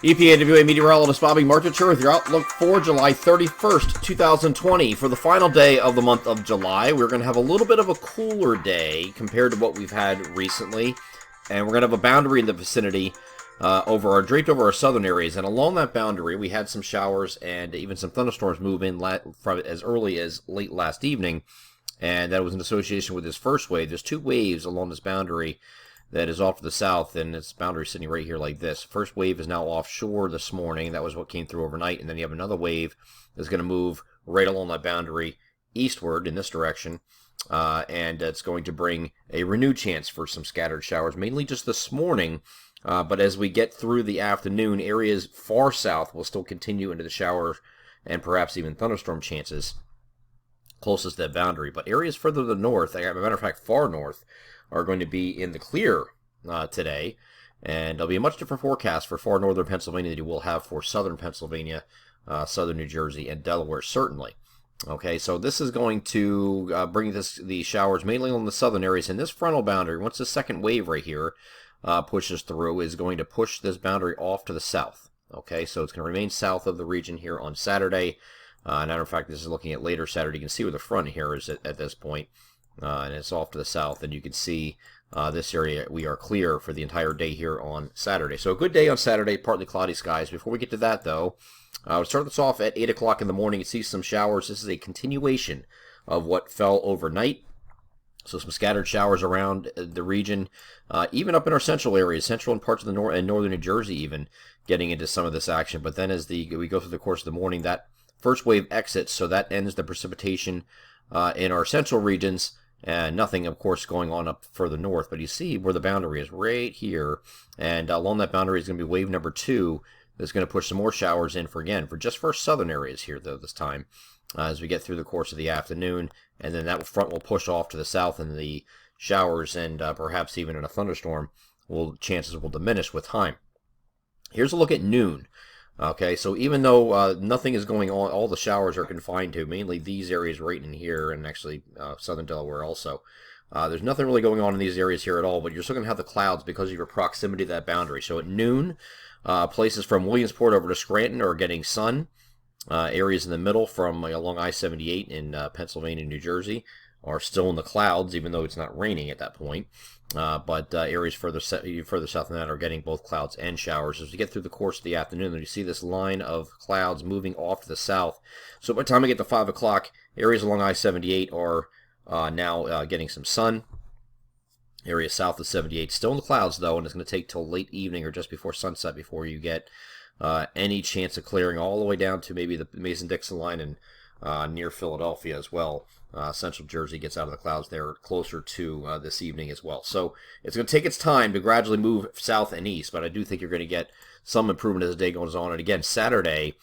EPAWa meteorologist Bobby Marticher with your outlook for July 31st, 2020. For the final day of the month of July, we're going to have a little bit of a cooler day compared to what we've had recently. And we're going to have a boundary in the vicinity draped over our southern areas. And along that boundary, we had some showers and even some thunderstorms move in from as early as late last evening. And that was in association with this first wave. There's two waves along this boundary that is off to the south, and its boundary sitting right here like this. First wave is now offshore this morning. That was what came through overnight. And then you have another wave that's going to move right along that boundary eastward in this direction. And it's going to bring a renewed chance for some scattered showers, mainly just this morning. But as we get through the afternoon, areas far south will still continue into the shower and perhaps even thunderstorm chances closest to that boundary. But areas further to the north, as a matter of fact, far north, are going to be in the clear today. And there'll be a much different forecast for far northern Pennsylvania than you will have for southern Pennsylvania, southern New Jersey, and Delaware, certainly. Okay, so this is going to bring the showers mainly on the southern areas. And this frontal boundary, once the second wave right here pushes through, is going to push this boundary off to the south. Okay, so it's going to remain south of the region here on Saturday. Matter of fact, this is looking at later Saturday. You can see where the front here is at this point. And it's off to the south, and you can see this area. We are clear for the entire day here on Saturday. So a good day on Saturday, partly cloudy skies. Before we get to that, though, we'll start this off at 8 o'clock in the morning. You see some showers. This is a continuation of what fell overnight. So some scattered showers around the region, even up in our central areas, central and parts of the northern New Jersey even, getting into some of this action. But then as we go through the course of the morning, that first wave exits, so that ends the precipitation in our central regions. And nothing, of course, going on up further north. But you see where the boundary is right here. And along that boundary is going to be wave number 2. That's going to push some more showers in for just for southern areas here, though, this time. As we get through the course of the afternoon. And then that front will push off to the south, and the showers and perhaps even in a thunderstorm, chances will diminish with time. Here's a look at noon. Okay, so even though nothing is going on, all the showers are confined to mainly these areas right in here, and actually southern Delaware also. There's nothing really going on in these areas here at all, but you're still going to have the clouds because of your proximity to that boundary. So at noon, places from Williamsport over to Scranton are getting sun. Areas in the middle from along I-78 in Pennsylvania and New Jersey are still in the clouds, even though it's not raining at that point. But areas further south than that are getting both clouds and showers. As we get through the course of the afternoon, you see this line of clouds moving off to the south. So by the time we get to 5 o'clock, areas along I-78 are now getting some sun. Areas south of 78 still in the clouds, though, and it's going to take till late evening or just before sunset before you get any chance of clearing all the way down to maybe the Mason-Dixon line and near Philadelphia as well. Central Jersey gets out of the clouds there closer to this evening as well. So it's going to take its time to gradually move south and east, but I do think you're going to get some improvement as the day goes on. And again, Saturday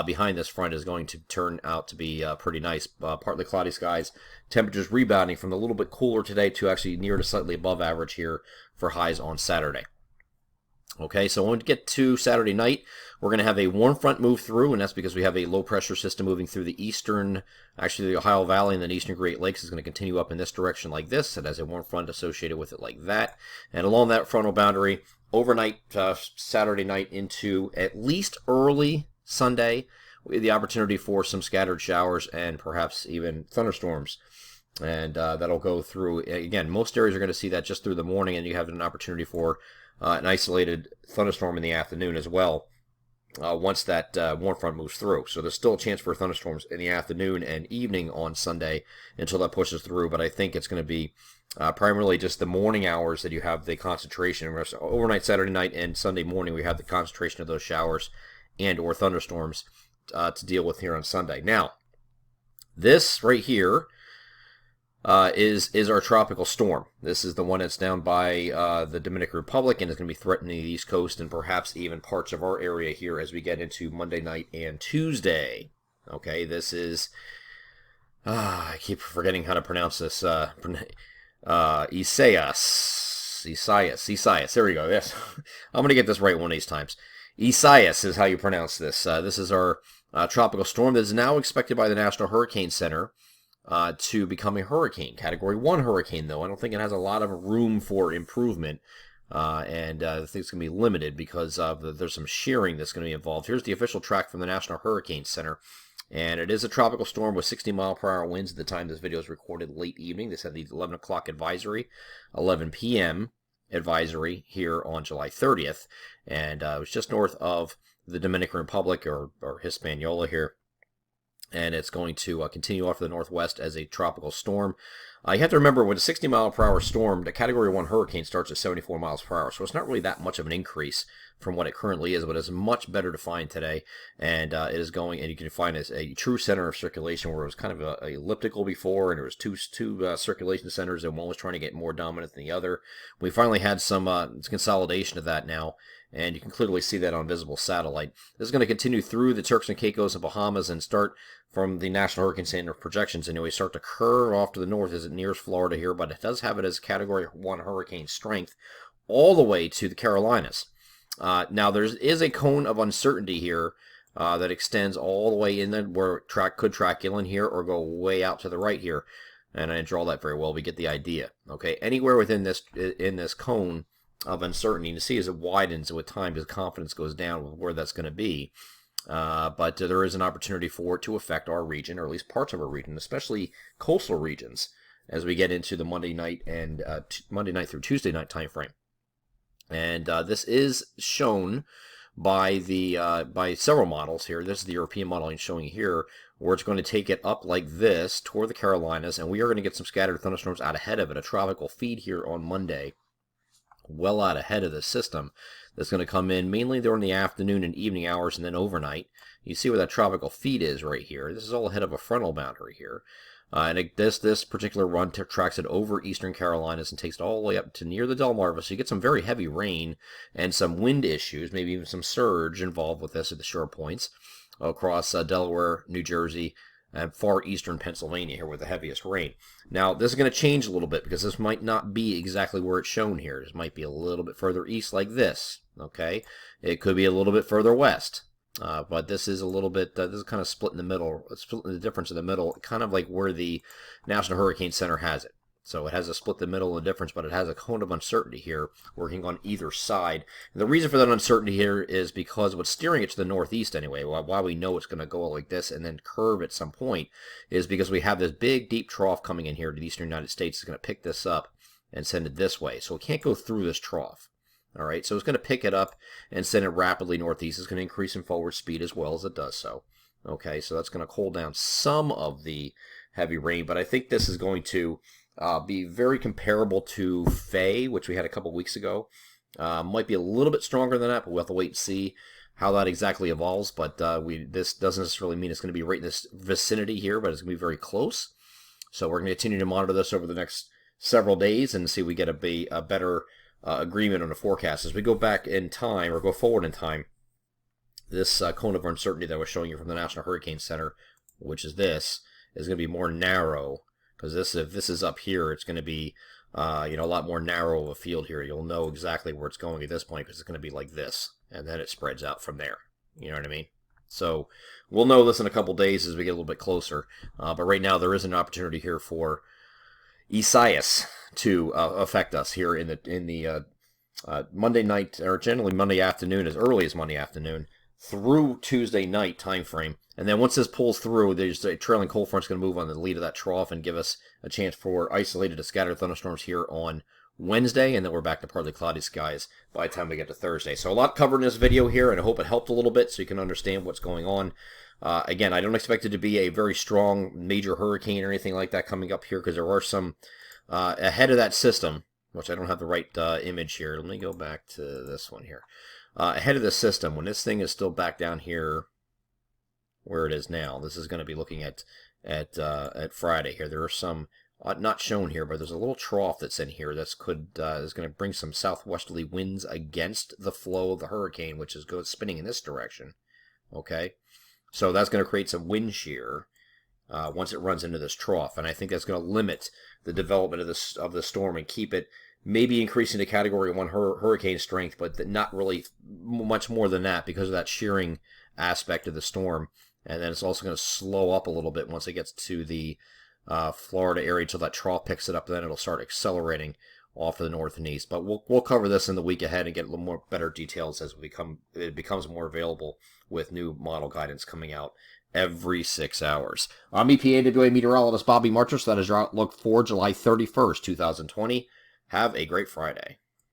behind this front is going to turn out to be pretty nice. Partly cloudy skies, temperatures rebounding from a little bit cooler today to actually near to slightly above average here for highs on Saturday. Okay, so when we get to Saturday night, we're going to have a warm front move through, and that's because we have a low-pressure system moving through the Ohio Valley and then eastern Great Lakes is going to continue up in this direction like this. It has a warm front associated with it like that. And along that frontal boundary, overnight, Saturday night into at least early Sunday, we have the opportunity for some scattered showers and perhaps even thunderstorms. And that'll go through, again, most areas are going to see that just through the morning, and you have an opportunity for an isolated thunderstorm in the afternoon as well once that warm front moves through. So there's still a chance for thunderstorms in the afternoon and evening on Sunday until that pushes through, but I think it's going to be primarily just the morning hours that you have the concentration. Overnight Saturday night and Sunday morning we have the concentration of those showers and or thunderstorms to deal with here on Sunday. Now, this right here is our tropical storm. This is the one that's down by the Dominican Republic and is going to be threatening the East Coast and perhaps even parts of our area here as we get into Monday night and Tuesday. Okay, this is... I keep forgetting how to pronounce this. Isaias. There we go, yes. I'm going to get this right one of these times. Isaias is how you pronounce this. This is our tropical storm that is now expected by the National Hurricane Center to become a hurricane. Category 1 hurricane, though. I don't think it has a lot of room for improvement and I think it's going to be limited because there's some shearing that's going to be involved. Here's the official track from the National Hurricane Center, and it is a tropical storm with 60-mile-per-hour winds at the time this video is recorded late evening. They said the 11 o'clock advisory, 11 p.m. advisory here on July 30th, and it was just north of the Dominican Republic, or Hispaniola here, and it's going to continue off to the northwest as a tropical storm. You have to remember, with a 60-mile-per-hour storm, the Category 1 hurricane starts at 74 miles per hour, so it's not really that much of an increase from what it currently is, but it's much better defined today, and it is going, and you can find as a true center of circulation, where it was kind of a elliptical before, and there was two circulation centers, and one was trying to get more dominant than the other. We finally had some consolidation of that now, and you can clearly see that on visible satellite. This is going to continue through the Turks and Caicos and Bahamas and start from the National Hurricane Center projections anyway, start to curve off to the north as it nears Florida here, but it does have it as Category 1 hurricane strength all the way to the Carolinas. Now, there is a cone of uncertainty here that extends all the way in there, where it could track inland here or go way out to the right here. And I didn't draw that very well. We get the idea. Okay, anywhere within this cone of uncertainty, you see as it widens with time, as confidence goes down with where that's going to be. But there is an opportunity for it to affect our region, or at least parts of our region, especially coastal regions, as we get into the Monday night and Monday night through Tuesday night time frame. And this is shown by several models here. This is the European modeling showing here, where it's going to take it up like this toward the Carolinas, and we are going to get some scattered thunderstorms out ahead of it. A tropical feed here on Monday, well out ahead of the system, that's going to come in mainly during the afternoon and evening hours, and then overnight. You see where that tropical feed is right here. This is all ahead of a frontal boundary here. And this particular run tracks it over eastern Carolinas and takes it all the way up to near the Delmarva. So you get some very heavy rain and some wind issues, maybe even some surge involved with this at the shore points across Delaware, New Jersey, and far eastern Pennsylvania here with the heaviest rain. Now, this is going to change a little bit, because this might not be exactly where it's shown here. This might be a little bit further east like this, okay? It could be a little bit further west. But this is a little bit, this is kind of split in the middle, split the difference in the middle, kind of like where the National Hurricane Center has it. So it has a split the middle of the difference, but it has a cone of uncertainty here working on either side. And the reason for that uncertainty here is because what's steering it to the northeast anyway, why we know it's going to go like this and then curve at some point, is because we have this big deep trough coming in here to the eastern United States. It's going to pick this up and send it this way. So it can't go through this trough. All right, so it's going to pick it up and send it rapidly northeast. It's going to increase in forward speed as well as it does so. Okay, so that's going to cool down some of the heavy rain, but I think this is going to be very comparable to Faye, which we had a couple weeks ago. Might be a little bit stronger than that, but we'll have to wait and see how that exactly evolves. But this doesn't necessarily mean it's going to be right in this vicinity here, but it's going to be very close. So we're going to continue to monitor this over the next several days and see if we get a better agreement on the forecast. As we go back in time, or go forward in time, this cone of uncertainty that I was showing you from the National Hurricane Center, which is this, is going to be more narrow. Because if this is up here, it's going to be a lot more narrow of a field here. You'll know exactly where it's going at this point, because it's going to be like this, and then it spreads out from there. You know what I mean? So we'll know this in a couple days as we get a little bit closer. But right now there is an opportunity here for Isaias to affect us here in the Monday night, or generally Monday afternoon, as early as Monday afternoon through Tuesday night time frame. And then once this pulls through, there's a trailing cold front's going to move on the lead of that trough and give us a chance for isolated to scattered thunderstorms here on Wednesday, and then we're back to partly cloudy skies by the time we get to Thursday. So a lot covered in this video here, and I hope it helped a little bit so you can understand what's going on. Again, I don't expect it to be a very strong major hurricane or anything like that coming up here, because there are some ahead of that system, which I don't have the right image here. Let me go back to this one here. Ahead of the system, when this thing is still back down here where it is now, this is going to be looking at Friday here. There are some not shown here, but there's a little trough that's in here that's is going to bring some southwesterly winds against the flow of the hurricane, which is spinning in this direction. Okay, so that's going to create some wind shear once it runs into this trough, and I think that's going to limit the development of the storm and keep it maybe increasing to Category 1 hurricane strength, but not really much more than that because of that shearing aspect of the storm. And then it's also going to slow up a little bit once it gets to the Florida area until that trough picks it up. Then it'll start accelerating off of the north and east. But we'll cover this in the week ahead and get a little more better details as it becomes more available with new model guidance coming out every 6 hours. I'm EPAWa meteorologist Bobby Marcher, so that is your outlook for July 31st, 2020. Have a great Friday.